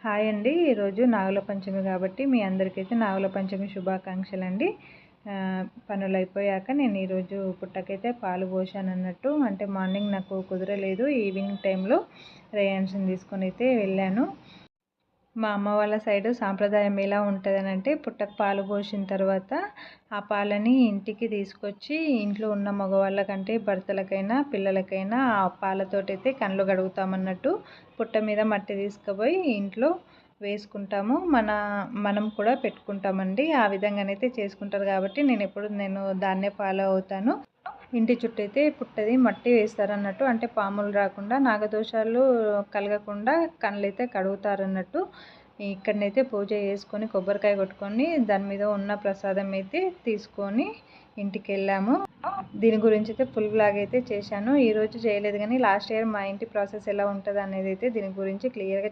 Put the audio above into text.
Hi అండి. ఈరోజు నాగుల పంచమి కాబట్టి మీ అందరికైతే నాగుల పంచమి శుభాకాంక్షలు అండి. పనులు అయిపోయాక నేను ఈరోజు పుట్టకైతే పాలు పోసాను అన్నట్టు. అంటే మార్నింగ్ నాకు కుదరలేదు, ఈవినింగ్ టైంలో రేయాన్స్ని తీసుకొని అయితే వెళ్ళాను. మా అమ్మ వాళ్ళ సైడు సాంప్రదాయం ఎలా ఉంటుందని అంటే, పుట్టకు పాలు పోసిన తర్వాత ఆ పాలని ఇంటికి తీసుకొచ్చి ఇంట్లో ఉన్న మగవాళ్ళకంటే భర్తలకైనా పిల్లలకైనా ఆ పాలతోటైతే కళ్ళు కడుగుతామన్నట్టు. పుట్ట మీద మట్టి తీసుకుపోయి ఇంట్లో వేసుకుంటాము, మనం కూడా పెట్టుకుంటామండి. ఆ విధంగానైతే చేసుకుంటారు కాబట్టి నేను దాన్నే ఫాలో అవుతాను. ఇంటి చుట్టూ అయితే పుట్టది మట్టి వేస్తారన్నట్టు. అంటే పాములు రాకుండా, నాగదోషాలు కలగకుండా కళ్ళైతే కడుగుతారన్నట్టు. ఇక్కడనైతే పూజ చేసుకొని కొబ్బరికాయ కొట్టుకొని దాని మీద ఉన్న ప్రసాదం అయితే తీసుకొని ఇంటికి వెళ్ళాము. దీని గురించి అయితే ఫుల్ బ్లాగ్ అయితే చేశాను. ఈరోజు చేయలేదు కానీ లాస్ట్ ఇయర్ మా ఇంటి ప్రాసెస్ ఎలా ఉంటుంది అనేది అయితే దీని గురించి క్లియర్గా